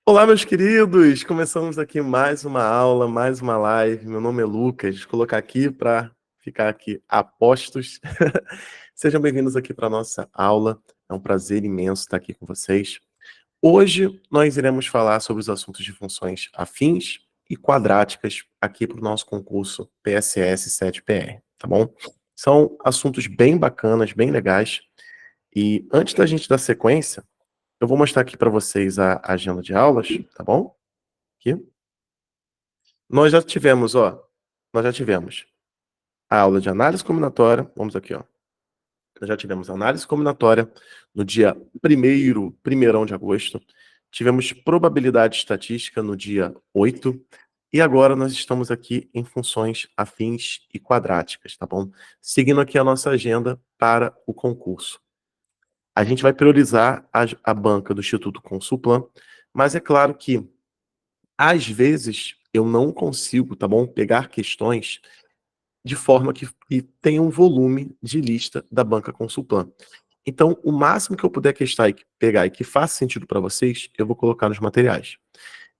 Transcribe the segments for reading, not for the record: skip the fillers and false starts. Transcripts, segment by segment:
Olá, meus queridos! Começamos aqui mais uma aula, mais uma live. Meu nome é Lucas. Vou colocar aqui para ficar aqui a postos. Sejam bem-vindos aqui para a nossa aula. É um prazer imenso estar aqui com vocês. Hoje nós iremos falar sobre os assuntos de funções afins e quadráticas aqui para o nosso concurso PSS 7PR, tá bom? São assuntos bem bacanas, bem legais. E antes da gente dar sequência, eu vou mostrar aqui para vocês a agenda de aulas, tá bom? Aqui. Nós já tivemos a aula de análise combinatória, vamos aqui, ó. Nós já tivemos análise combinatória no dia primeirão de agosto. Tivemos probabilidade estatística no dia 8. E agora nós estamos aqui em funções afins e quadráticas, tá bom? Seguindo aqui a nossa agenda para o concurso. A gente vai priorizar a banca do Instituto Consulplan, mas é claro que às vezes eu não consigo, tá bom, pegar questões de forma que tenha um volume de lista da banca Consulplan. Então, o máximo que eu puder pegar e que faça sentido para vocês, eu vou colocar nos materiais.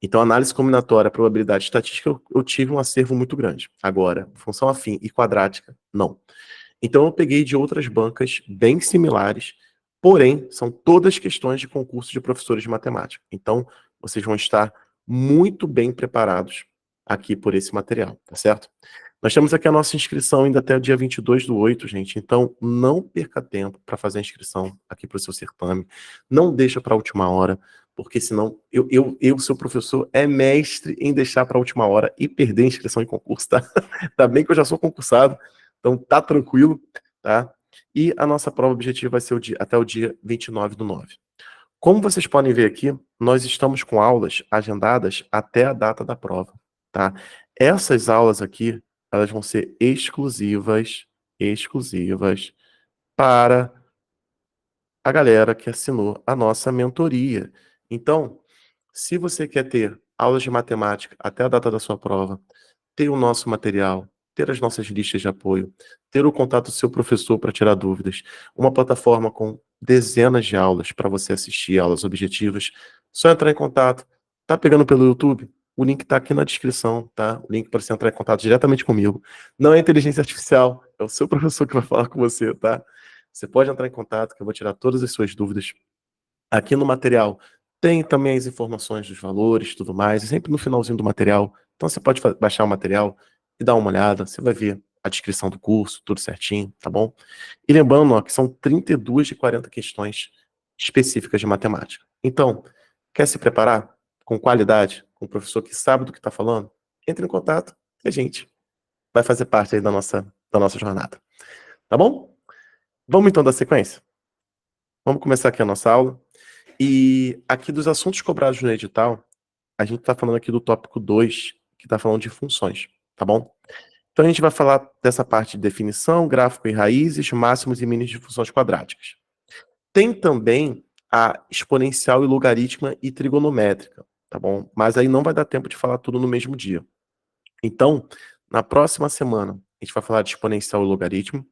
Então, análise combinatória, probabilidade estatística, eu tive um acervo muito grande. Agora, função afim e quadrática, não. Então, eu peguei de outras bancas bem similares, porém, são todas questões de concurso de professores de matemática. Então, vocês vão estar muito bem preparados aqui por esse material, tá certo? Nós temos aqui a nossa inscrição ainda até o dia 22/8, gente. Então, não perca tempo para fazer a inscrição aqui para o seu certame. Não deixa para a última hora, porque senão seu professor, é mestre em deixar para a última hora e perder a inscrição em concurso, tá? Tá bem que eu já sou concursado, então tá tranquilo, tá? E a nossa prova objetiva vai ser até o dia 29/9. Como vocês podem ver aqui, nós estamos com aulas agendadas até a data da prova, tá? Essas aulas aqui, elas vão ser exclusivas para a galera que assinou a nossa mentoria. Então, se você quer ter aulas de matemática até a data da sua prova, ter o nosso material, ter as nossas listas de apoio, ter o contato do seu professor para tirar dúvidas, uma plataforma com dezenas de aulas para você assistir, aulas objetivas, só entrar em contato. Tá pegando pelo YouTube? O link está aqui na descrição, tá? O link para você entrar em contato diretamente comigo. Não é inteligência artificial, é o seu professor que vai falar com você, tá? Você pode entrar em contato que eu vou tirar todas as suas dúvidas. Aqui no material tem também as informações dos valores e tudo mais, e sempre no finalzinho do material. Então você pode baixar o material e dar uma olhada, você vai ver a descrição do curso, tudo certinho, tá bom? E lembrando, ó, que são 32 de 40 questões específicas de matemática. Então, quer se preparar com qualidade, com um professor que sabe do que está falando? Entre em contato e a gente vai fazer parte aí da nossa jornada. Tá bom? Vamos então dar sequência? Vamos começar aqui a nossa aula. E aqui dos assuntos cobrados no edital, a gente está falando aqui do tópico 2, que está falando de funções, tá bom? Então a gente vai falar dessa parte de definição, gráfico e raízes, máximos e mínimos de funções quadráticas. Tem também a exponencial e logarítmica e trigonométrica, tá bom? Mas aí não vai dar tempo de falar tudo no mesmo dia. Então, na próxima semana, a gente vai falar de exponencial e logaritmo,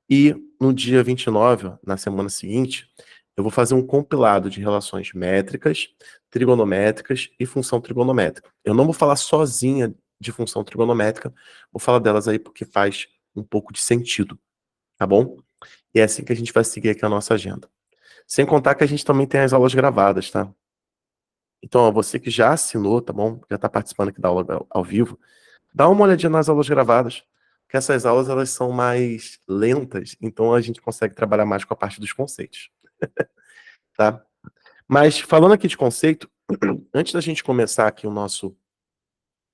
e no dia 29, ó, na semana seguinte, eu vou fazer um compilado de relações métricas, trigonométricas e função trigonométrica. Eu não vou falar sozinha de função trigonométrica, vou falar delas aí porque faz um pouco de sentido, tá bom? E é assim que a gente vai seguir aqui a nossa agenda. Sem contar que a gente também tem as aulas gravadas, tá? Então, ó, você que já assinou, tá bom? Já está participando aqui da aula ao vivo, dá uma olhadinha nas aulas gravadas, que essas aulas elas são mais lentas, então a gente consegue trabalhar mais com a parte dos conceitos, tá? Mas falando aqui de conceito, antes da gente começar aqui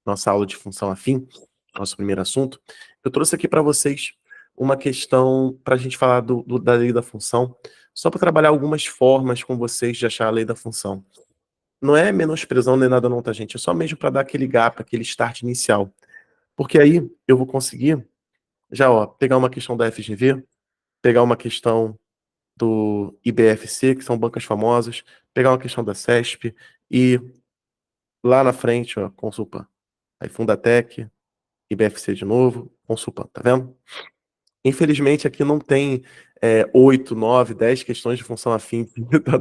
nossa aula de função afim, nosso primeiro assunto, eu trouxe aqui para vocês uma questão para a gente falar da lei da função, só para trabalhar algumas formas com vocês de achar a lei da função. Não é menosprezando nem nada não, tá, gente? É só mesmo para dar aquele gap, aquele start inicial. Porque aí eu vou conseguir já, ó, pegar uma questão da FGV, pegar uma questão do IBFC, que são bancas famosas, pegar uma questão da CESP e lá na frente, ó, Consulpan. Aí Fundatec, IBFC de novo, Consulpan, tá vendo? Infelizmente aqui não tem 8, 9, 10 questões de função afim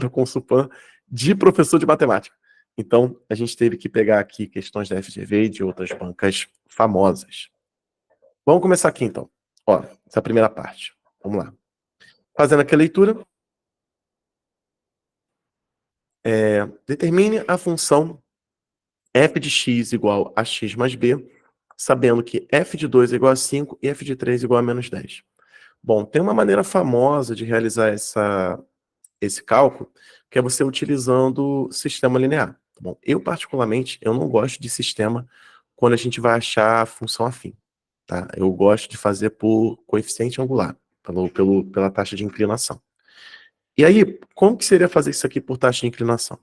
da Consulpan de professor de matemática. Então, a gente teve que pegar aqui questões da FGV e de outras bancas famosas. Vamos começar aqui então. Ó, essa é a primeira parte. Vamos lá. Fazendo aqui a leitura, determine a função f de x igual a x mais b, sabendo que f de 2 é igual a 5 e f de 3 é igual a menos 10. Bom, tem uma maneira famosa de realizar esse cálculo, que é você utilizando sistema linear. Tá bom, eu, particularmente, eu não gosto de sistema quando a gente vai achar a função afim. Tá? Eu gosto de fazer por coeficiente angular, pela taxa de inclinação. E aí, como que seria fazer isso aqui por taxa de inclinação?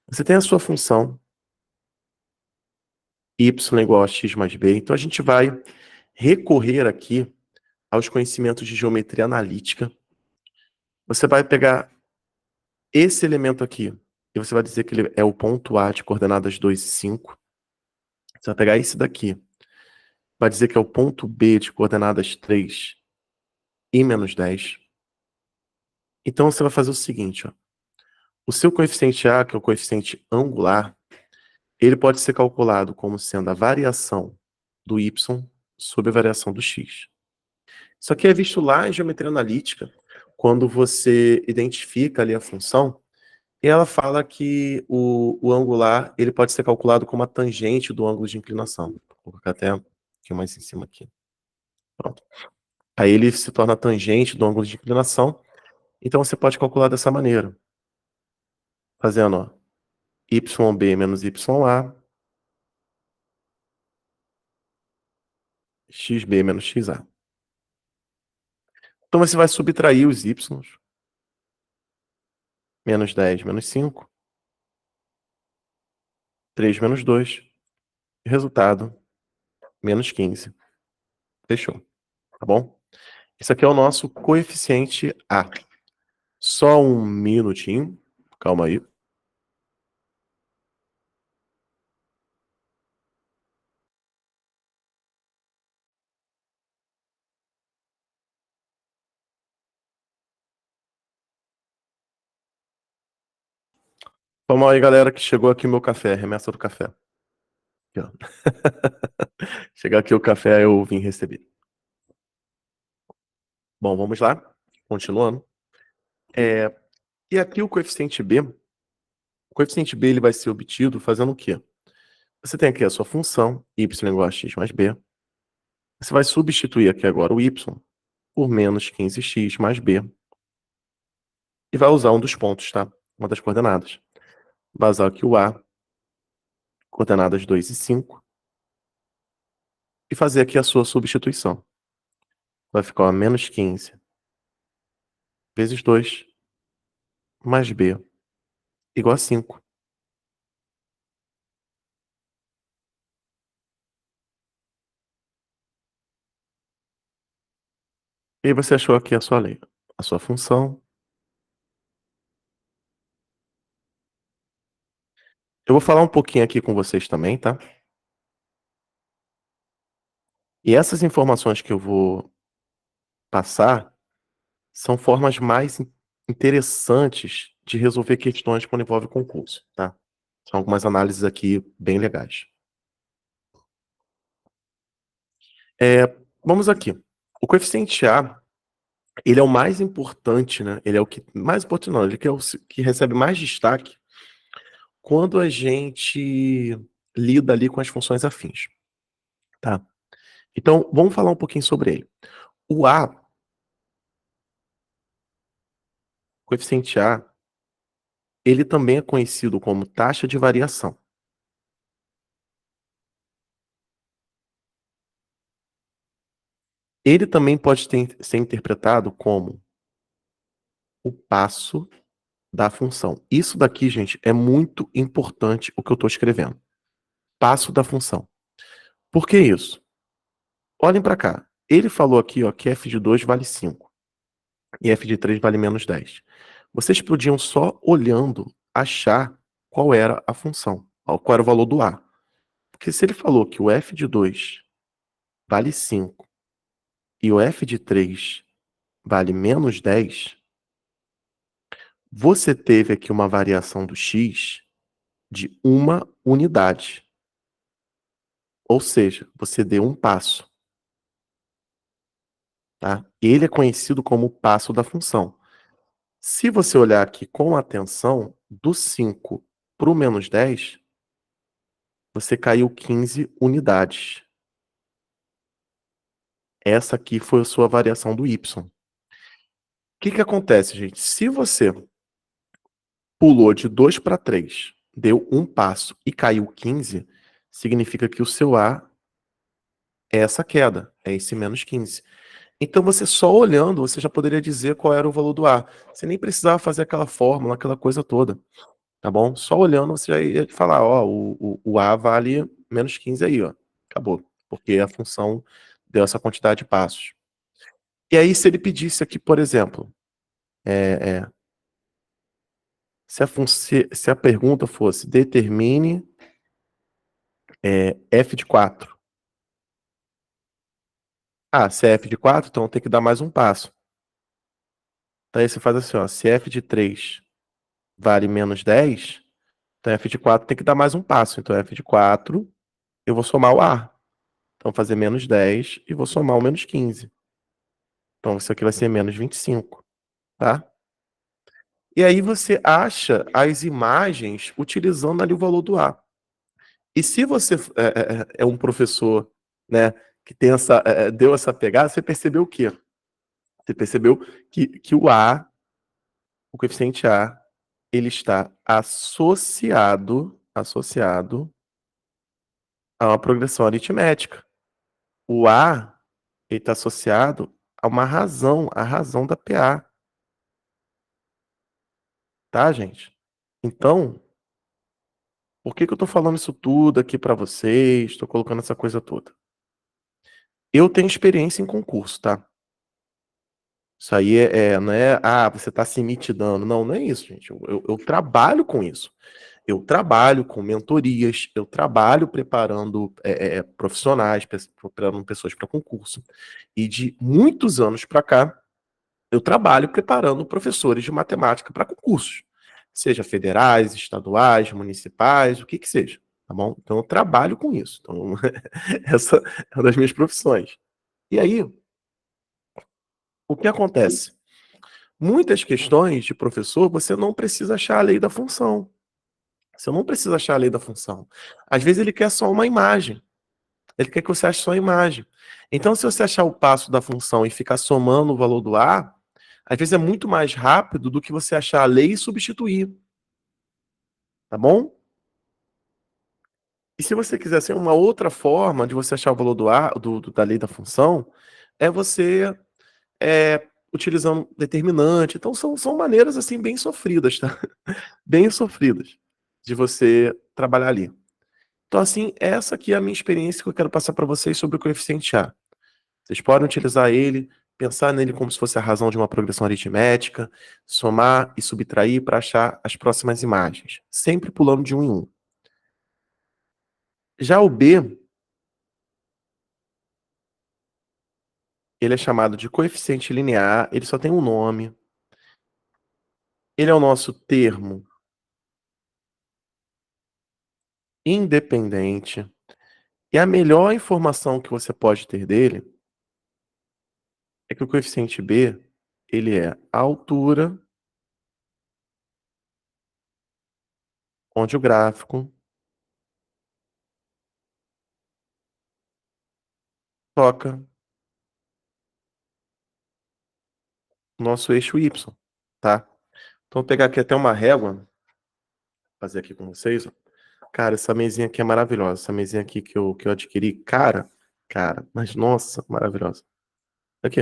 Você tem a sua função y igual a x mais b, então a gente vai recorrer aqui aos conhecimentos de geometria analítica. Você vai pegar esse elemento aqui, e você vai dizer que ele é o ponto A de coordenadas 2 e 5. Você vai pegar esse daqui, vai dizer que é o ponto B de coordenadas 3 e menos 10. Então você vai fazer o seguinte, ó. O seu coeficiente A, que é o coeficiente angular, ele pode ser calculado como sendo a variação do y sobre a variação do x. Isso aqui é visto lá em geometria analítica, quando você identifica ali a função, e ela fala que o angular ele pode ser calculado como a tangente do ângulo de inclinação. Vou colocar até aqui mais em cima aqui. Pronto. Aí ele se torna tangente do ângulo de inclinação. Então você pode calcular dessa maneira. Fazendo, ó, yb menos ya, xb menos xa. Então você vai subtrair os y, menos 10 menos 5, 3 menos 2, resultado, menos 15. Fechou, tá bom? Esse aqui é o nosso coeficiente A. Só um minutinho, calma aí. Vamos aí, galera, que chegou aqui o meu café, remessa do café. Aqui, ó. Chegar aqui o café, eu vim receber. Bom, vamos lá, continuando. E aqui o coeficiente B ele vai ser obtido fazendo o quê? Você tem aqui a sua função, y igual a x mais b. Você vai substituir aqui agora o y por menos 15x mais b. E vai usar um dos pontos, tá? Uma das coordenadas. Vai usar aqui o A, coordenadas 2 e 5. E fazer aqui a sua substituição. Vai ficar ó, menos 15 vezes 2 mais b igual a 5. E aí você achou aqui a sua lei, a sua função. Eu vou falar um pouquinho aqui com vocês também, tá? E essas informações que eu vou passar são formas mais interessantes de resolver questões quando envolve concurso, tá? São algumas análises aqui bem legais. Vamos aqui. O coeficiente A, ele é o mais importante, né? Ele é o que mais importante, não, ele que é o que recebe mais destaque quando a gente lida ali com as funções afins, tá? Então, vamos falar um pouquinho sobre ele. O A, coeficiente A, ele também é conhecido como taxa de variação. Ele também pode ser interpretado como o passo da função. Isso daqui, gente, é muito importante o que eu estou escrevendo. Passo da função. Por que isso? Olhem para cá. Ele falou aqui ó, que f de 2 vale 5 e f de 3 vale menos 10. Vocês podiam só olhando achar qual era a função, qual era o valor do A. Porque se ele falou que o f de 2 vale 5 e o f de 3 vale menos 10, você teve aqui uma variação do x de uma unidade. Ou seja, você deu um passo, tá? Ele é conhecido como o passo da função. Se você olhar aqui com atenção, do 5 para o -10, você caiu 15 unidades. Essa aqui foi a sua variação do y. O que que acontece, gente? Se você pulou de 2 para 3, deu um passo e caiu 15, significa que o seu A é essa queda, é esse -15. Então você só olhando, você já poderia dizer qual era o valor do A. Você nem precisava fazer aquela fórmula, aquela coisa toda, tá bom? Só olhando você já ia falar, ó, o A vale -15 aí, ó. Acabou, porque a função deu essa quantidade de passos. E aí se ele pedisse aqui, por exemplo, eh eh, se a pergunta fosse: "Determine, f de 4". Ah, se é f de 4, então tem que dar mais um passo. Então aí você faz assim, ó, se f de 3 vale -10, então f de 4 tem que dar mais um passo. Então f de 4, eu vou somar o A. Então fazer -10 e vou somar o -15. Então isso aqui vai ser -25, tá? E aí você acha as imagens utilizando ali o valor do A. E se você é um professor, né, que tem essa, deu essa pegada, você percebeu o quê? Você percebeu que o coeficiente A, ele está associado a uma progressão aritmética. O A, ele está associado a uma razão, a razão da PA, tá, gente? Então, por que que eu tô falando isso tudo aqui para vocês, tô colocando essa coisa toda? Eu tenho experiência em concurso, tá? Isso aí não é: "Ah, você tá se mitidando". Não, não é isso, gente. Eu trabalho com isso. Eu trabalho com mentorias, eu trabalho preparando, profissionais, preparando pessoas para concurso. E de muitos anos para cá, eu trabalho preparando professores de matemática para concursos, seja federais, estaduais, municipais, o que que seja, tá bom? Então eu trabalho com isso. Então essa é uma das minhas profissões. E aí, o que acontece? Muitas questões de professor, você não precisa achar a lei da função. Você não precisa achar a lei da função. Às vezes ele quer só uma imagem. Ele quer que você ache só a imagem. Então, se você achar o passo da função e ficar somando o valor do A, às vezes é muito mais rápido do que você achar a lei e substituir. Tá bom? E se você quiser ser uma outra forma de você achar o valor do A, da lei da função, é você utilizando determinante. Então, são maneiras assim bem sofridas, tá? Bem sofridas de você trabalhar ali. Então, assim, essa aqui é a minha experiência que eu quero passar para vocês sobre o coeficiente A. Vocês podem utilizar ele, pensar nele como se fosse a razão de uma progressão aritmética, somar e subtrair para achar as próximas imagens, sempre pulando de um em um. Já o B, ele é chamado de coeficiente linear, ele só tem um nome, ele é o nosso termo independente, e a melhor informação que você pode ter dele é que o coeficiente B, ele é a altura onde o gráfico toca o nosso eixo Y, tá? Então, vou pegar aqui até uma régua, fazer aqui com vocês, ó. Cara, essa mesinha aqui é maravilhosa. Essa mesinha aqui que eu adquiri, cara, mas nossa, maravilhosa. Aqui.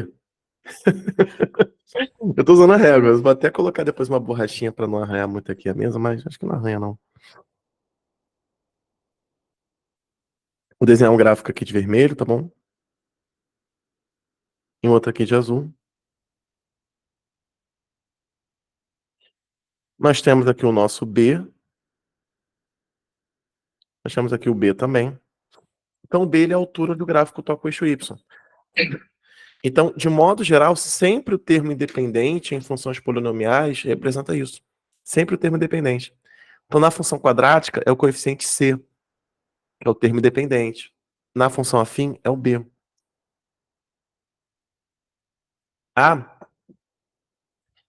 Eu tô usando a régua. Eu vou até colocar depois uma borrachinha pra não arranhar muito aqui a mesa, mas acho que não arranha, não. Vou desenhar um gráfico aqui de vermelho, tá bom? E um outro aqui de azul. Nós temos aqui o nosso B. Nós temos aqui o B também. Então, o B ele é a altura do gráfico toca o eixo Y. Então, de modo geral, sempre o termo independente em funções polinomiais representa isso. Sempre o termo independente. Então, na função quadrática, é o coeficiente C, que é o termo independente. Na função afim, é o B. Ah,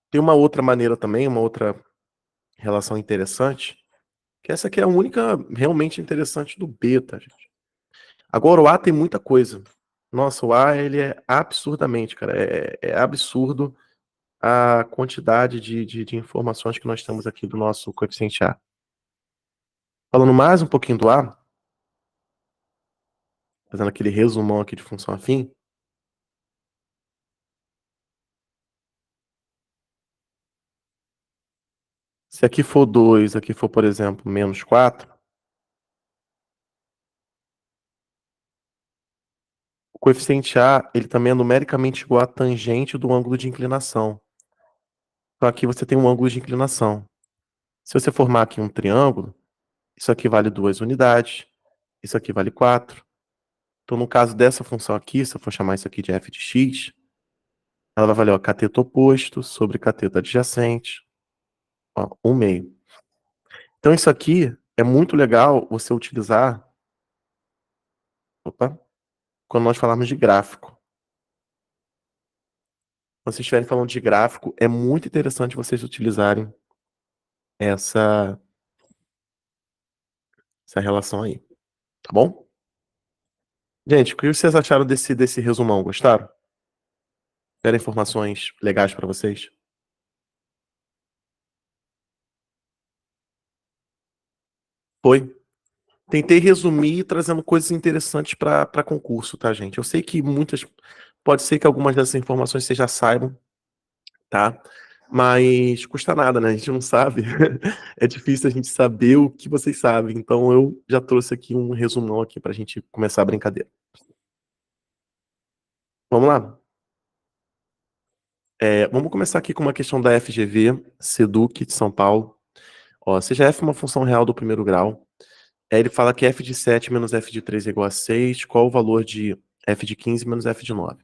tem uma outra maneira também, uma outra relação interessante, que essa aqui é a única realmente interessante do B, tá, gente? Agora, o A tem muita coisa. Nossa, o A, ele é absurdamente, cara, é absurdo a quantidade de informações que nós temos aqui do nosso coeficiente A. Falando mais um pouquinho do A, fazendo aquele resumão aqui de função afim, se aqui for 2, aqui for, por exemplo, menos 4, o coeficiente A, ele também é numericamente igual à tangente do ângulo de inclinação. Então aqui você tem um ângulo de inclinação. Se você formar aqui um triângulo, isso aqui vale 2 unidades, isso aqui vale 4. Então, no caso dessa função aqui, se eu for chamar isso aqui de f de x, ela vai valer, ó, cateto oposto sobre cateto adjacente, ó, 1/2. Então, isso aqui é muito legal você utilizar, opa, quando nós falarmos de gráfico. Quando vocês estiverem falando de gráfico, é muito interessante vocês utilizarem essa, essa relação aí, tá bom? Gente, o que vocês acharam desse resumão? Gostaram? Querem informações legais para vocês? Foi. Tentei resumir trazendo coisas interessantes para concurso, tá, gente? Eu sei que muitas. Pode ser que algumas dessas informações vocês já saibam, tá? Mas custa nada, né? A gente não sabe. É difícil a gente saber o que vocês sabem. Então eu já trouxe aqui um resumão aqui pra gente começar a brincadeira. Vamos lá? Vamos começar aqui com uma questão da FGV, SEDUC de São Paulo. Ó, seja f uma função real do primeiro grau. Aí ele fala que f de 7 menos f de 3 é igual a 6. Qual o valor de f de 15 menos f de 9?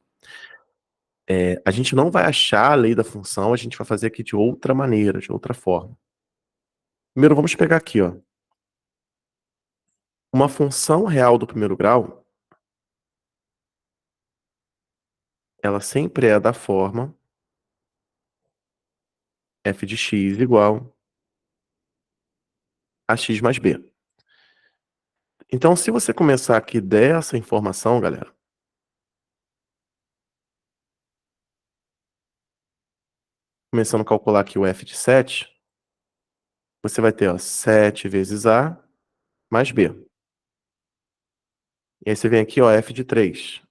A gente não vai achar a lei da função, a gente vai fazer aqui de outra maneira, de outra forma. Primeiro, vamos pegar aqui, ó. Uma função real do primeiro grau, ela sempre é da forma f de x igual a x mais b. Então, se você começar aqui dessa informação, galera, começando a calcular aqui o f de 7, você vai ter, ó, 7 vezes a mais b. E aí você vem aqui, ó, f de 3.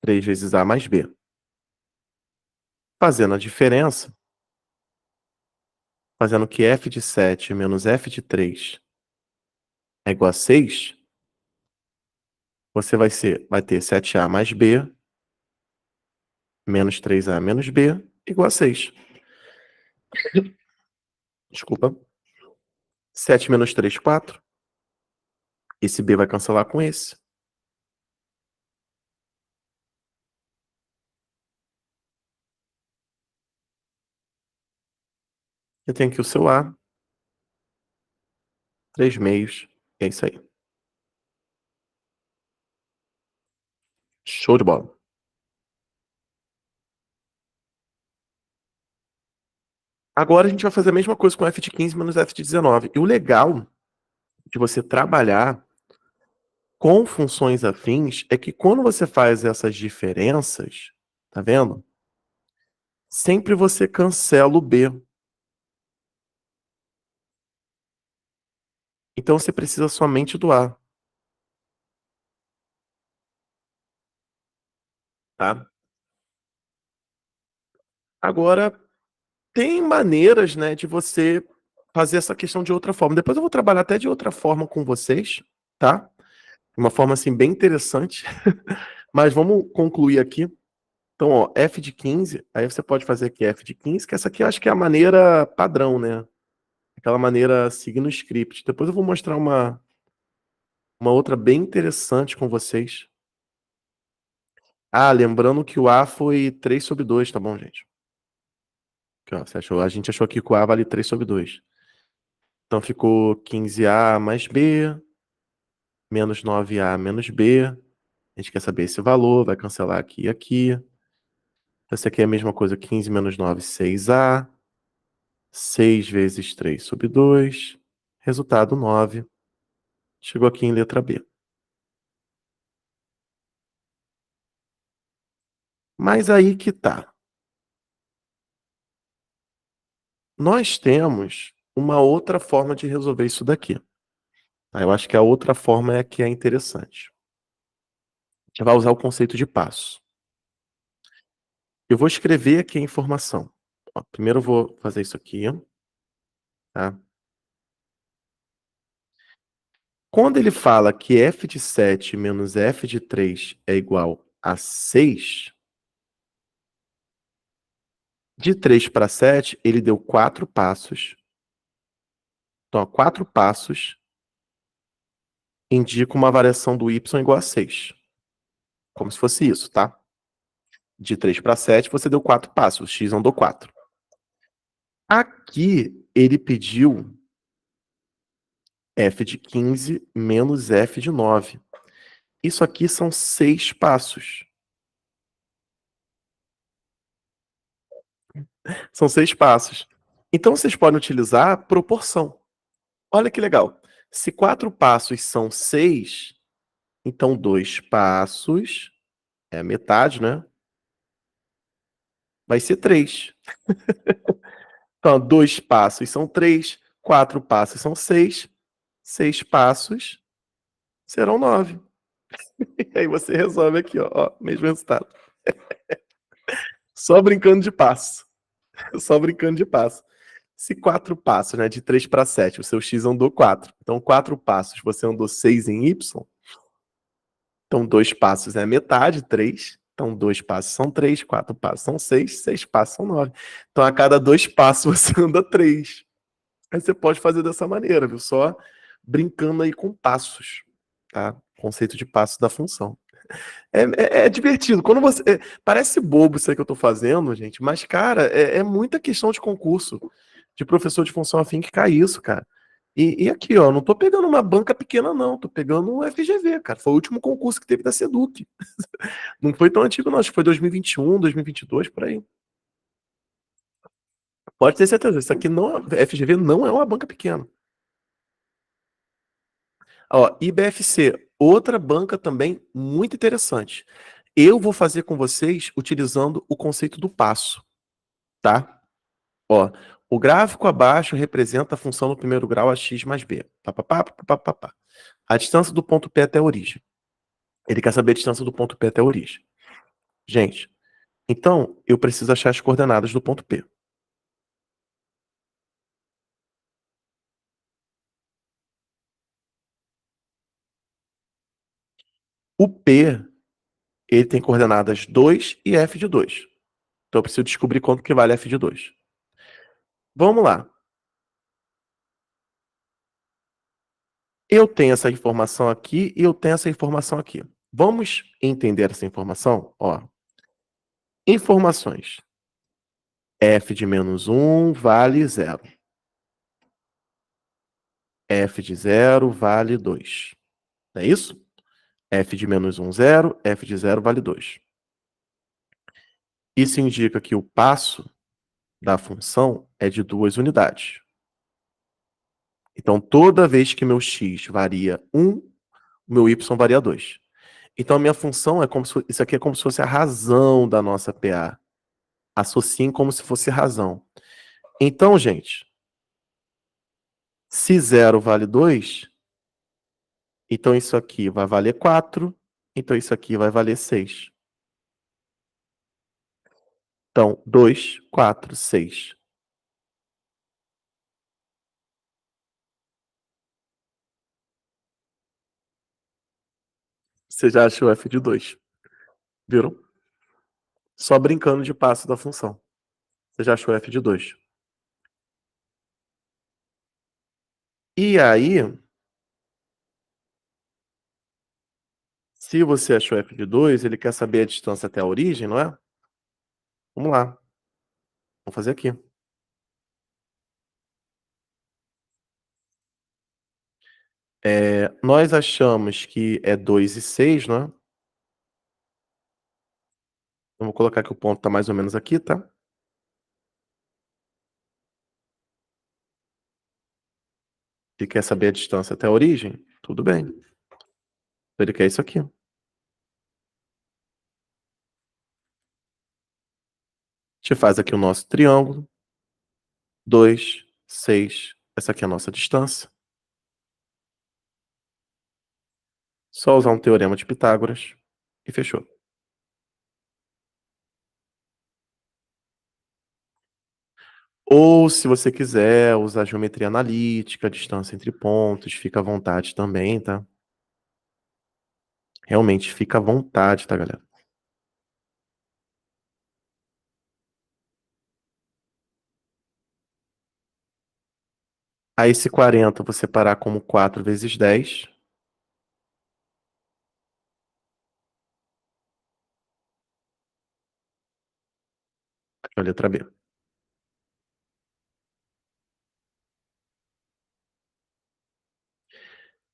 3 vezes a mais b. Fazendo a diferença, fazendo que f de 7 menos f de 3 é igual a 6, você vai ter 7a mais b menos 3a menos b igual a 6. Desculpa. 7 menos 3, 4. Esse b vai cancelar com esse. Eu tenho aqui o seu a, 3 meios. É isso aí. Show de bola. Agora a gente vai fazer a mesma coisa com f de 15 menos f de 19. E o legal de você trabalhar com funções afins é que quando você faz essas diferenças, tá vendo? Sempre você cancela o b. Então você precisa somente do a, tá? Agora, tem maneiras, né, de você fazer essa questão de outra forma. Depois eu vou trabalhar até de outra forma com vocês, tá? Uma forma, assim, bem interessante. Mas vamos concluir aqui. Então, ó, f de 15, aí você pode fazer aqui f de 15, que essa aqui eu acho que é a maneira padrão, né? Aquela maneira seguindo o script. Depois eu vou mostrar uma outra bem interessante com vocês. Ah, lembrando que o a foi 3/2, tá bom, gente? Aqui, ó, a gente achou aqui que o A vale 3/2. Então ficou 15A mais B, menos 9A menos B. A gente quer saber esse valor, vai cancelar aqui e aqui. Essa aqui é a mesma coisa, 15 menos 9, 6A. 6 vezes 3/2. Resultado 9. Chegou aqui em letra B. Mas aí que tá. Nós temos uma outra forma de resolver isso daqui. Tá? Eu acho que a outra forma é a que é interessante. A gente vai usar o conceito de passo. Eu vou escrever aqui a informação. Ó, primeiro eu vou fazer isso aqui, tá? Quando ele fala que f de 7 menos f de 3 é igual a 6, de 3 para 7, ele deu 4 passos. Então, ó, 4 passos indicam uma variação do y igual a 6. Como se fosse isso, tá? De 3 para 7, você deu 4 passos. O x andou 4. Aqui, ele pediu f de 15 menos f de 9. Isso aqui são 6 passos. São 6 passos. Então, vocês podem utilizar a proporção. Olha que legal. Se 4 passos são 6, então 2 passos é a metade, né? Vai ser 3. Então, 2 passos são 3, 4 passos são 6, 6 passos serão 9. E aí você resolve aqui, ó, mesmo resultado. Só brincando de passo. Só brincando de passo. Se 4 passos, né, de 3 para 7, o seu x andou 4. Então, 4 passos, você andou 6 em y. Então, 2 passos é a metade, 3. Então, 2 passos são 3, 4 passos são 6, 6 passos são 9. Então, a cada 2 passos, você anda 3. Aí você pode fazer dessa maneira, viu? Só brincando aí com passos, tá? Conceito de passo da função. É divertido. Quando você. Parece bobo isso aí que eu tô fazendo, gente, mas, cara, é muita questão de concurso, de professor de função afim que cai isso, cara. E aqui, ó, não tô pegando uma banca pequena, não. Tô pegando um FGV, cara. Foi o último concurso que teve da Seduc. Não foi tão antigo, não. Acho que foi 2021, 2022, por aí. Pode ter certeza. Isso aqui não FGV não é uma banca pequena. Ó, IBFC, outra banca também muito interessante. Eu vou fazer com vocês utilizando o conceito do passo, tá? Ó, o gráfico abaixo representa a função no primeiro grau a x mais b. Pá, pá, pá, pá, pá, pá, pá. A distância do ponto P até a origem. Ele quer saber a distância do ponto P até a origem. Gente, então eu preciso achar as coordenadas do ponto P. O P, ele tem coordenadas 2 e f de 2. Então eu preciso descobrir quanto que vale f de 2. Vamos lá. Eu tenho essa informação aqui e eu tenho essa informação aqui. Vamos entender essa informação? Ó, informações. F de menos 1 vale 0. F de 0 vale 2. Não é isso? F de menos 1, 0. F de 0 vale 2. Isso indica que o passo da função é de 2 unidades. Então, toda vez que meu x varia 1, meu y varia 2. Então, a minha função é como se isso aqui é como se fosse a razão da nossa PA. Associem como se fosse razão. Então, gente, se 0 vale 2, então isso aqui vai valer 4, então isso aqui vai valer 6. Então, 2, 4, 6. Você já achou f de 2, viram? Só brincando de passo da função. Você já achou f de 2. E aí, se você achou f de 2, ele quer saber a distância até a origem, não é? Vamos lá. Vamos fazer aqui. Nós achamos que é 2 e 6, né. Vamos colocar que o ponto tá mais ou menos aqui, tá. Ele quer saber a distância até a origem? Tudo bem. Ele quer isso aqui. A gente faz aqui o nosso triângulo, 2, 6. Essa aqui é a nossa distância. Só usar um teorema de Pitágoras e fechou. Ou se você quiser usar geometria analítica, distância entre pontos, fica à vontade também, tá. Realmente fica à vontade, tá, galera. Aí esse 40 vou separar como 4 vezes 10. Aqui é a letra B.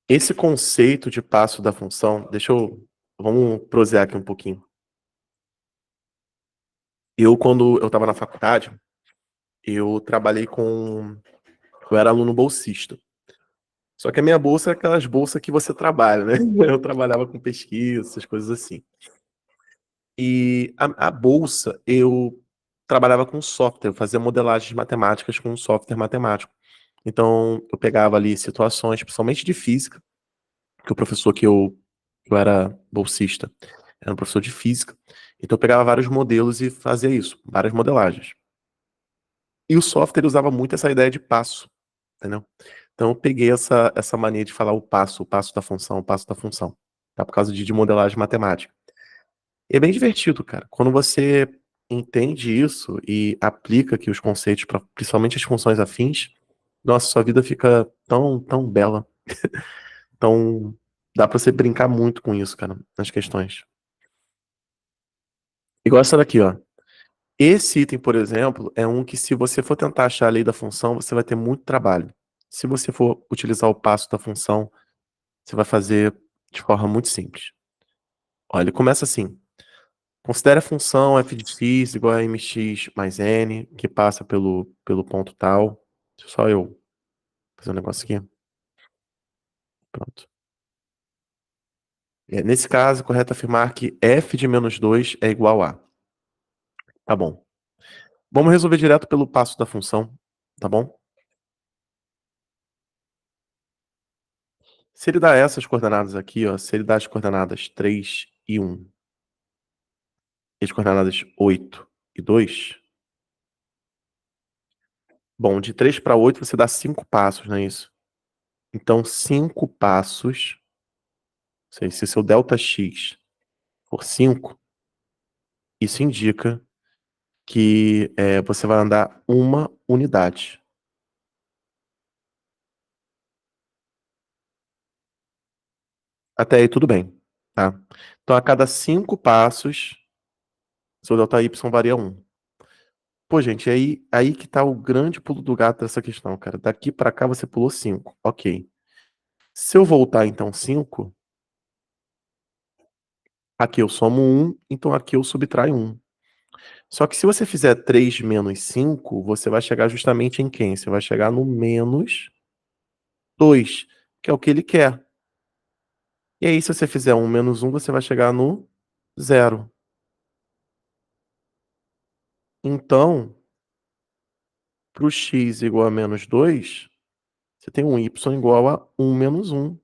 Esse conceito de passo da função, vamos prosear aqui um pouquinho. Quando eu estava na faculdade, eu trabalhei com eu era aluno bolsista. Só que a minha bolsa é aquelas bolsas que você trabalha, né. Eu trabalhava com pesquisa, essas coisas assim. E a bolsa, eu trabalhava com software, eu fazia modelagens matemáticas com um software matemático. Então, eu pegava ali situações, principalmente de física, que o professor que eu era bolsista, era um professor de física, então eu pegava vários modelos e fazia isso, várias modelagens. E o software usava muito essa ideia de passo, entendeu. Então eu peguei essa mania de falar o passo da função, o passo da função, tá, por causa de modelagem matemática. E é bem divertido, cara. Quando você entende isso e aplica aqui os conceitos pra principalmente as funções afins, nossa, sua vida fica tão bela, tão dá pra você brincar muito com isso, cara, nas questões. Igual essa daqui, ó. Esse item, por exemplo, é um que se você for tentar achar a lei da função, você vai ter muito trabalho. Se você for utilizar o passo da função, você vai fazer de forma muito simples. Olha, ele começa assim: considere a função f de x igual a mx mais n, que passa pelo ponto tal. Deixa só eu fazer um negócio aqui. Pronto. Nesse caso, é correto afirmar que f de menos 2 é igual a. Tá bom. Vamos resolver direto pelo passo da função, tá bom? Se ele dá essas coordenadas aqui, ó, se ele dá as coordenadas 3 e 1, e as coordenadas 8 e 2, bom, de 3 para 8 você dá 5 passos, não é isso? Então 5 passos, ou seja, se o seu ΔX for 5, isso indica que, você vai andar uma unidade. Até aí tudo bem, tá. Então a cada 5 passos, seu ΔY varia 1. Pô, gente, aí que tá o grande pulo do gato dessa questão, cara. Daqui pra cá você pulou 5, ok. Se eu voltar então 5, aqui eu somo 1, então aqui eu subtraio 1. Só que se você fizer 3 menos 5, você vai chegar justamente em quem? Você vai chegar no menos 2, que é o que ele quer. E aí se você fizer 1 menos 1, você vai chegar no 0. Então, para o x igual a menos 2, você tem um y igual a 1 menos 1,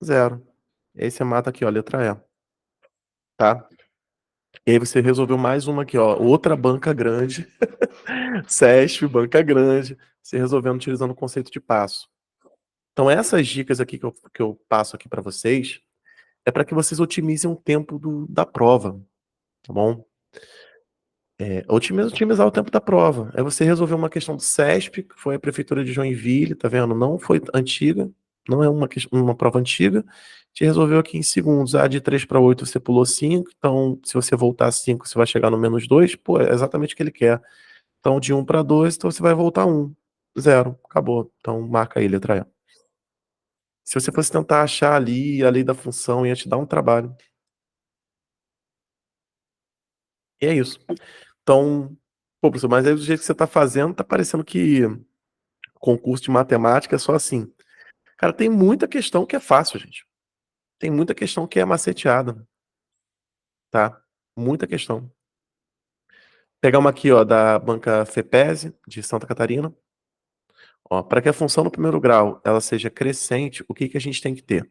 0. E aí você mata aqui, ó, a letra E, tá? E aí você resolveu mais uma aqui, ó, outra banca grande, CESP, banca grande, você resolvendo utilizando o conceito de passo. Então essas dicas aqui que eu passo aqui para vocês, é para que vocês otimizem o tempo da prova, tá bom? Otimizar o tempo da prova. É você resolver uma questão do CESP, que foi a prefeitura de Joinville, tá vendo? Não foi antiga, não é uma prova antiga, te resolveu aqui em segundos. Ah, de 3 para 8 você pulou 5, então se você voltar 5 você vai chegar no menos 2. Pô, é exatamente o que ele quer. Então de 1 para 2, então você vai voltar 1, 0, acabou. Então marca aí, letra E. Se você fosse tentar achar ali a lei da função, ia te dar um trabalho. E é isso. Então, pô, professor, mas aí do jeito que você tá fazendo, tá parecendo que concurso de matemática é só assim. Cara, tem muita questão que é fácil, gente. Tem muita questão que é maceteada, tá? Muita questão. Pegar uma aqui, ó, da banca FEPESE, de Santa Catarina. Ó, para que a função no primeiro grau ela seja crescente, o que que a gente tem que ter?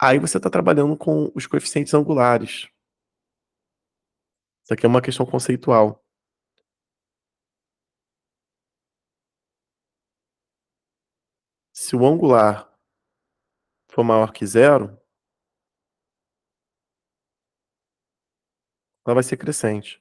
Aí você está trabalhando com os coeficientes angulares. Isso aqui é uma questão conceitual. Se o angular for maior que zero, ela vai ser crescente.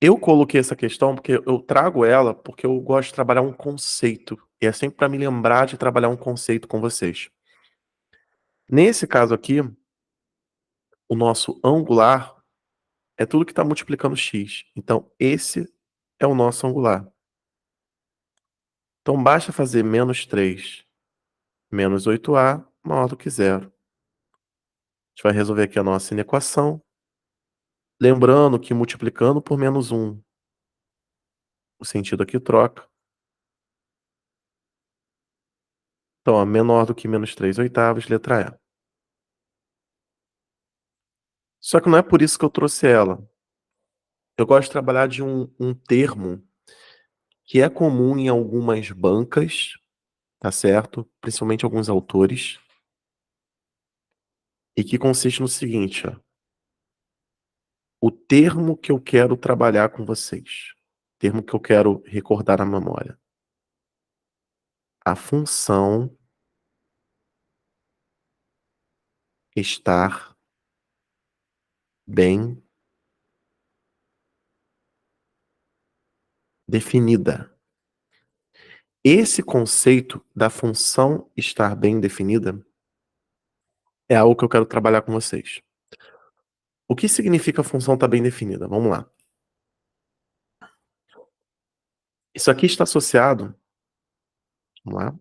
Eu coloquei essa questão porque eu trago ela porque eu gosto de trabalhar um conceito. E é sempre para me lembrar de trabalhar um conceito com vocês. Nesse caso aqui, o nosso angular é tudo que está multiplicando x. Então, esse é o nosso angular. Então, basta fazer menos 3 menos 8a maior do que zero. A gente vai resolver aqui a nossa inequação. Lembrando que multiplicando por menos 1, o sentido aqui troca. Então, ó, menor do que menos 3 oitavos, letra E. Só que não é por isso que eu trouxe ela. Eu gosto de trabalhar de um termo que é comum em algumas bancas, tá certo? Principalmente alguns autores, e que consiste no seguinte, ó. O termo que eu quero trabalhar com vocês, termo que eu quero recordar na memória. A função estar bem definida. Esse conceito da função estar bem definida é algo que eu quero trabalhar com vocês. O que significa a função estar bem definida? Vamos lá. Isso aqui está associado, vamos lá,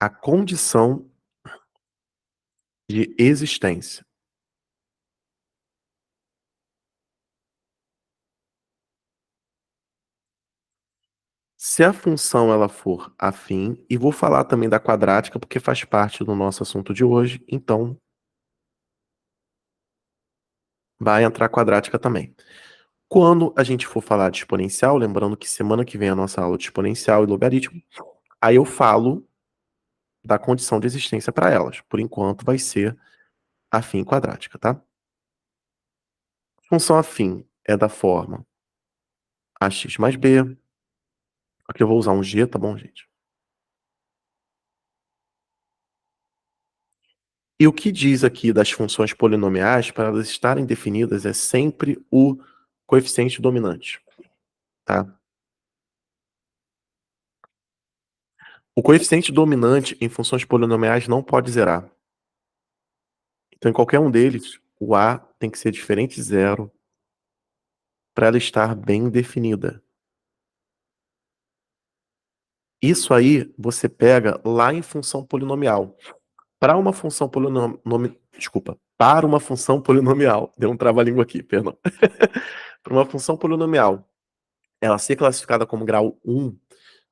à condição de existência. Se a função ela for afim, e vou falar também da quadrática porque faz parte do nosso assunto de hoje, então vai entrar quadrática também. Quando a gente for falar de exponencial, lembrando que semana que vem é a nossa aula de exponencial e logaritmo, aí eu falo da condição de existência para elas. Por enquanto vai ser afim quadrática, tá? Função afim é da forma ax mais b. Aqui eu vou usar um g, tá bom, gente? E o que diz aqui das funções polinomiais, para elas estarem definidas, é sempre o coeficiente dominante, tá? O coeficiente dominante em funções polinomiais não pode zerar. Então, em qualquer um deles, o a tem que ser diferente de zero para ela estar bem definida. Isso aí você pega lá em função polinomial. Para uma função desculpa, para uma função polinomial, deu um trava-língua aqui, perdão. Para uma função polinomial, ela ser classificada como grau 1,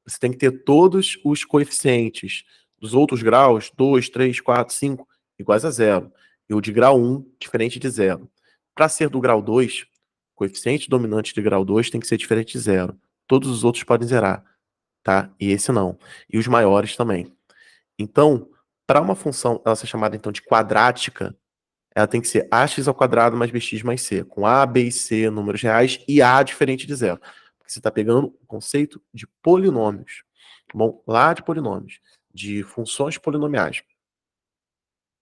você tem que ter todos os coeficientes dos outros graus, 2, 3, 4, 5, iguais a zero. E o de grau 1, diferente de zero. Para ser do grau 2, o coeficiente dominante de grau 2 tem que ser diferente de zero. Todos os outros podem zerar, tá? E esse não. E os maiores também. Então, para uma função ela ser chamada então de quadrática, ela tem que ser ax ao quadrado mais bx mais c, com a, b e c números reais e a diferente de zero. Porque você está pegando o conceito de polinômios, tá bom? Lá de polinômios, de funções polinomiais.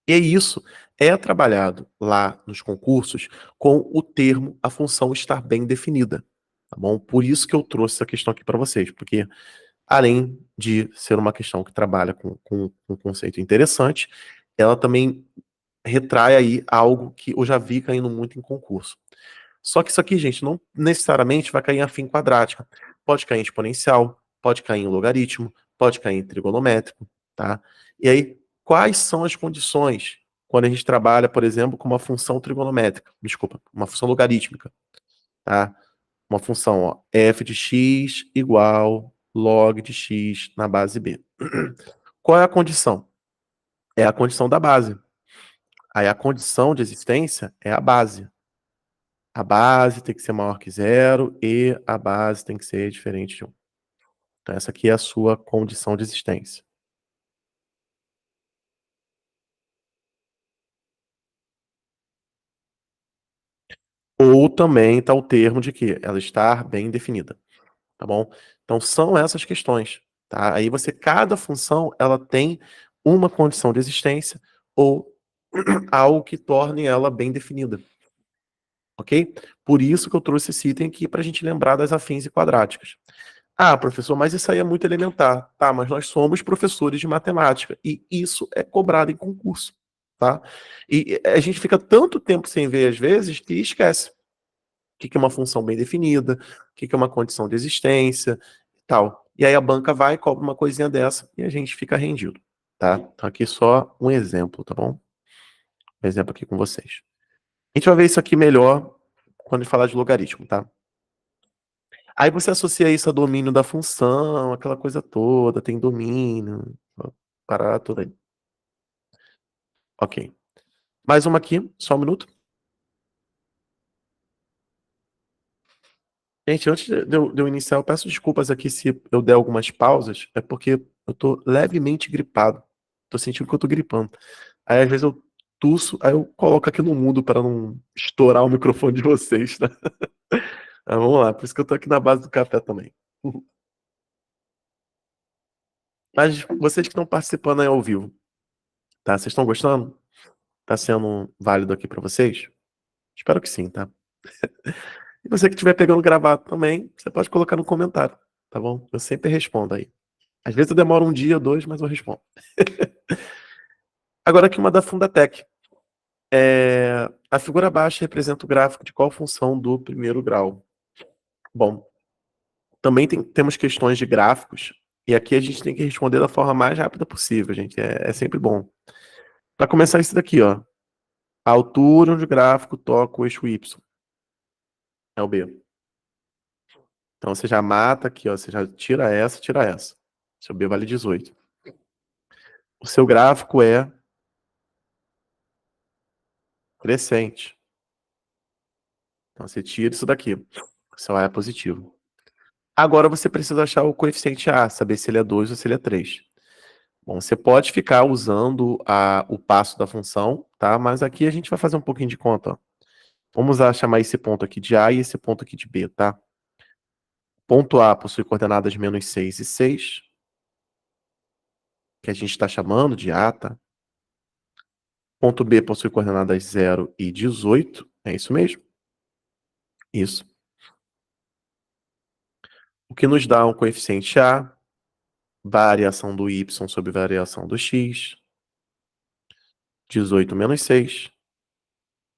E isso é trabalhado lá nos concursos com o termo a função estar bem definida, tá bom? Por isso que eu trouxe essa questão aqui para vocês, porque além de ser uma questão que trabalha com um conceito interessante, ela também retrai aí algo que eu já vi caindo muito em concurso. Só que isso aqui, gente, não necessariamente vai cair em afim quadrática. Pode cair em exponencial, pode cair em logaritmo, pode cair em trigonométrico, tá? E aí, quais são as condições quando a gente trabalha, por exemplo, com uma função trigonométrica? Desculpa, uma função logarítmica, tá? Uma função, ó, f de x igual log de x na base b. Qual é a condição? É a condição da base. Aí a condição de existência é a base. A base tem que ser maior que zero e a base tem que ser diferente de 1. Então, essa aqui é a sua condição de existência. Ou também está o termo de que ela está bem definida, tá bom? Então, são essas questões, tá? Aí cada função, ela tem uma condição de existência ou algo que torne ela bem definida, ok? Por isso que eu trouxe esse item aqui para a gente lembrar das afins e quadráticas. Ah, professor, mas isso aí é muito elementar. Tá, mas nós somos professores de matemática e isso é cobrado em concurso, tá? E a gente fica tanto tempo sem ver às vezes que esquece o que é uma função bem definida, o que é uma condição de existência e tal. E aí a banca vai e cobra uma coisinha dessa e a gente fica rendido, tá? Então aqui só um exemplo, tá bom? Um exemplo aqui com vocês. A gente vai ver isso aqui melhor quando a gente falar de logaritmo, tá? Aí você associa isso a domínio da função, aquela coisa toda, tem domínio, parada toda aí. Ok. Mais uma aqui, só um minuto. Gente, antes de eu iniciar, eu peço desculpas aqui se eu der algumas pausas, é porque eu tô levemente gripado. Tô sentindo que eu tô gripando. Aí às vezes eu tuço, aí eu coloco aqui no mudo para não estourar o microfone de vocês, tá? Mas vamos lá, por isso que eu tô aqui na base do café também. Mas vocês que estão participando aí ao vivo, tá? Vocês estão gostando? Tá sendo válido aqui para vocês? Espero que sim, tá? E você que estiver pegando gravado também, você pode colocar no comentário, tá bom? Eu sempre respondo aí. Às vezes eu demoro um dia, dois, mas eu respondo. Agora aqui uma da Fundatec. A figura abaixo representa o gráfico de qual função do primeiro grau? Bom, também temos questões de gráficos, e aqui a gente tem que responder da forma mais rápida possível, gente. É sempre bom. Para começar isso daqui, ó. A altura onde o gráfico toca o eixo Y. É o B. Então você já mata aqui, ó. Você já tira essa, tira essa. Seu B vale 18. O seu gráfico é crescente. Então você tira isso daqui. O seu A é positivo. Agora você precisa achar o coeficiente A, saber se ele é 2 ou se ele é 3. Bom, você pode ficar usando o passo da função, tá? Mas aqui a gente vai fazer um pouquinho de conta, ó. Vamos chamar esse ponto aqui de A e esse ponto aqui de B, tá? Ponto A possui coordenadas menos 6 e 6, que a gente está chamando de A, tá? Ponto B possui coordenadas 0 e 18, é isso mesmo? Isso. O que nos dá um coeficiente A, variação do Y sobre variação do X, 18 menos 6,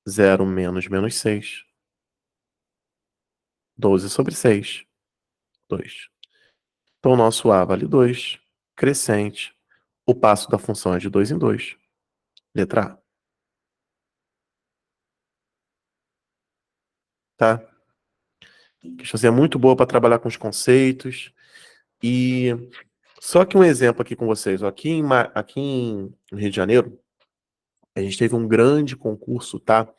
0 menos menos 6, 12 sobre 6, 2. Então, o nosso A vale 2, crescente. O passo da função é de 2 em 2. Letra A. Tá? A questãozinha é muito boa para trabalhar com os conceitos. E só que um exemplo aqui com vocês. Ó, aqui no Rio de Janeiro, a gente teve um grande concurso, tá?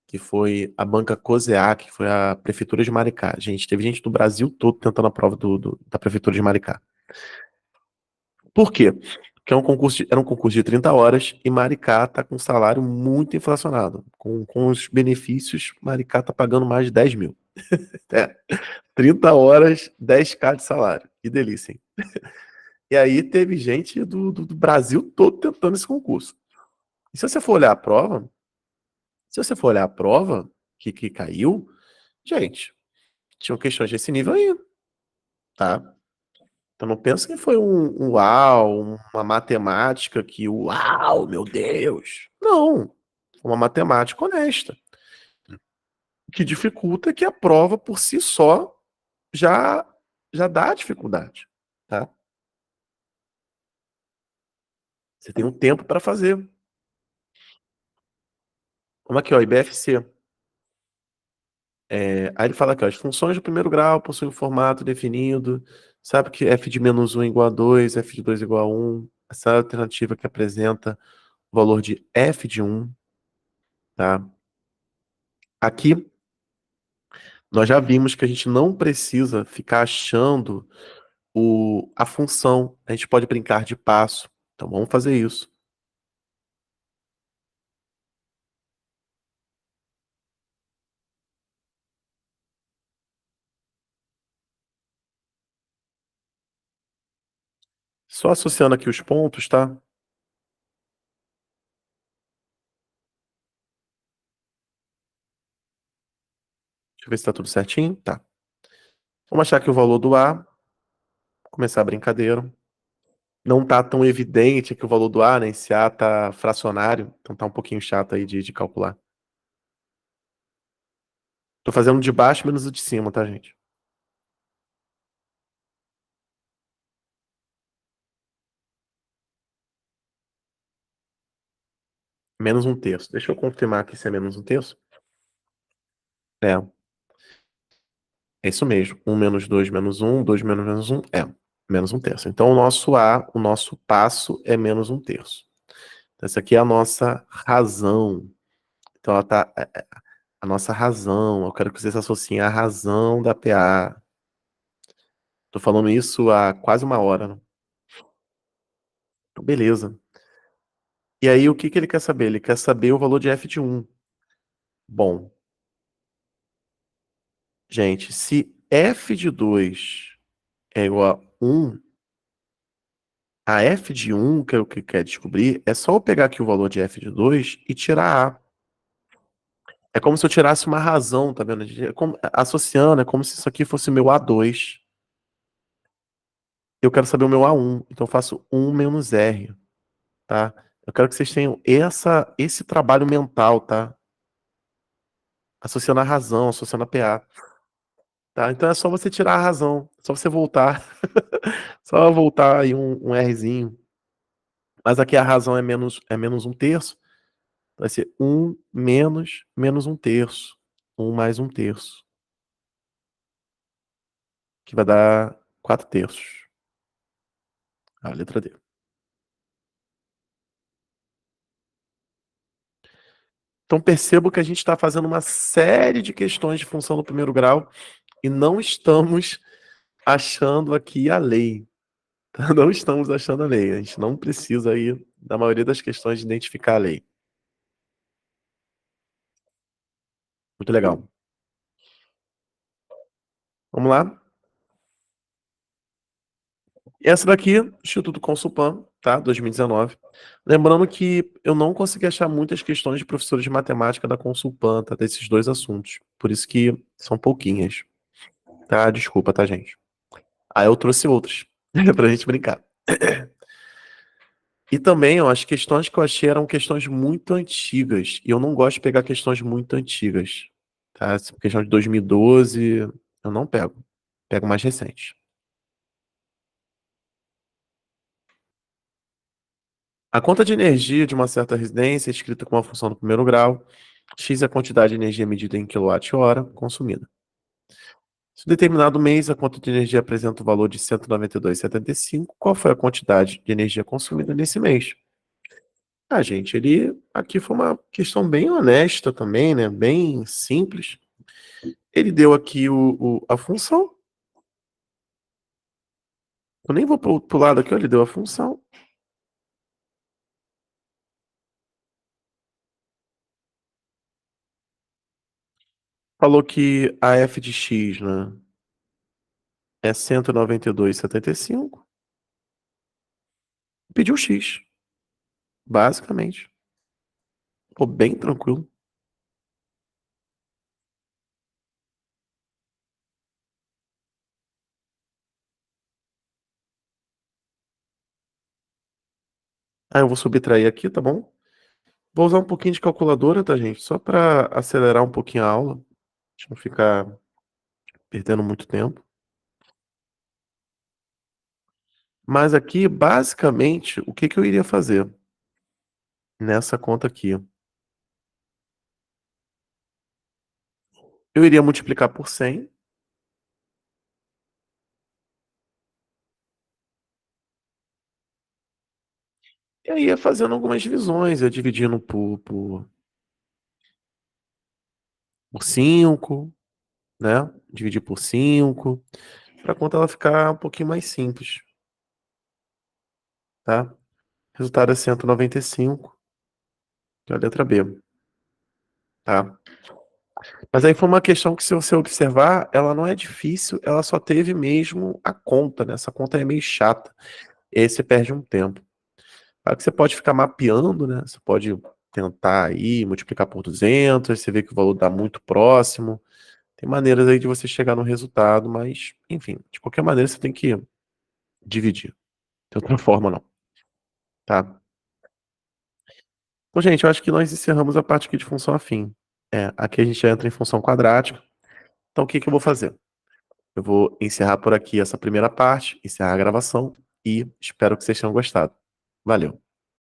Que foi a Banca COSEAC, que foi a Prefeitura de Maricá. Gente, teve gente do Brasil todo tentando a prova da Prefeitura de Maricá. Por quê? Porque era um concurso de 30 horas e Maricá está com um salário muito inflacionado. Com os benefícios, Maricá está pagando mais de 10 mil. É, 30 horas, 10k de salário. Que delícia, hein? E aí teve gente do Brasil todo tentando esse concurso. E se você for olhar a prova, se você for olhar a prova que caiu, gente, tinham questões desse nível aí, tá? Então não pensa que foi um uau, uma matemática que uau, meu Deus. Não. uma matemática honesta. O que dificulta é que a prova por si só já já dá dificuldade, tá. Você tem um tempo para fazer. Como aqui, ó, IBFC. Aí ele fala aqui, ó, as funções do primeiro grau possuem um formato definido, sabe que f de -1 igual a 2, f de 2 igual a 1, essa alternativa que apresenta o valor de f de 1, tá? Aqui, nós já vimos que a gente não precisa ficar achando a função, a gente pode brincar de passo, então vamos fazer isso. Só associando aqui os pontos, tá? Deixa eu ver se tá tudo certinho, tá. Vamos achar que o valor do A, começar a brincadeira. Não tá tão evidente aqui o valor do A, né? Esse A tá fracionário, então tá um pouquinho chato aí de calcular. Tô fazendo de baixo menos o de cima, tá, gente? Menos um terço. Deixa eu confirmar aqui se é menos um terço. É, é isso mesmo. Um menos 2 menos um, 2 menos um, menos um terço. Então o nosso A, o nosso passo é menos um terço. Então, essa aqui é a nossa razão. Então ela tá, a nossa razão. Eu quero que vocês associem a razão da PA. Tô falando isso há quase uma hora, né? Beleza. E aí, o que que ele quer saber? Ele quer saber o valor de f de 1. Bom, gente, se f de 2 é igual a 1, a f de 1, que é o que quer descobrir, é só eu pegar aqui o valor de f de 2 e tirar a. É como se eu tirasse uma razão, tá vendo? Associando, é como se isso aqui fosse o meu A2. Eu quero saber o meu A1, então eu faço 1 menos R, tá? Eu quero que vocês tenham esse trabalho mental, tá? Associando a razão, associando a PA. Tá? Então é só você tirar a razão, só você voltar, só voltar aí um Rzinho. Mas aqui a razão é menos um terço, vai ser um menos menos um terço, um mais um terço, que vai dar 4 terços. A letra D. Então percebo que a gente está fazendo uma série de questões de função do primeiro grau e não estamos achando aqui a lei. Tá? Não estamos achando a lei. A gente não precisa aí, na maioria das questões, de identificar a lei. Muito legal. Vamos lá? Essa daqui, Instituto Consulpan, tá? 2019. Lembrando que eu não consegui achar muitas questões de professores de matemática da Consulpan, tá? Desses dois assuntos. Por isso que são pouquinhas, tá? Desculpa, tá, gente? Aí eu trouxe outras pra gente brincar. E também, ó, as questões que eu achei eram questões muito antigas. E eu não gosto de pegar questões muito antigas, tá? Essa questão de 2012, eu não pego. Pego mais recente. A conta de energia de uma certa residência é escrita com a função do primeiro grau. X é a quantidade de energia medida em quilowatt-hora consumida. Se em determinado mês a conta de energia apresenta o valor de 192,75, qual foi a quantidade de energia consumida nesse mês? Ah, gente, ele aqui foi uma questão bem honesta também, né? Bem simples. Ele deu aqui a função. Eu nem vou pro lado aqui, ó, ele deu a função. Falou que a f de x, né, é 192,75. Pediu x, basicamente. Pô, bem tranquilo. Ah, eu vou subtrair aqui, tá bom? Vou usar um pouquinho de calculadora, tá, gente? Só para acelerar um pouquinho a aula, a gente não ficar perdendo muito tempo. Mas aqui, basicamente, o que que eu iria fazer nessa conta aqui? Eu iria multiplicar por 100, e aí ia fazendo algumas divisões, ia dividindo por 5, né? Dividir por 5, para a conta ela ficar um pouquinho mais simples, tá? Resultado é 195, que é a letra B, tá? Mas aí foi uma questão que, se você observar, ela não é difícil, ela só teve mesmo a conta, né? Essa conta é meio chata, e aí você perde um tempo. Claro que você pode ficar mapeando, né? Você pode tentar aí multiplicar por 200, você vê que o valor dá muito próximo. Tem maneiras aí de você chegar no resultado, mas, enfim, de qualquer maneira você tem que dividir. De outra forma, não, tá? Bom, gente, eu acho que nós encerramos a parte aqui de função afim. Aqui a gente já entra em função quadrática. Então, o que que eu vou fazer? Eu vou encerrar por aqui essa primeira parte, encerrar a gravação e espero que vocês tenham gostado. Valeu!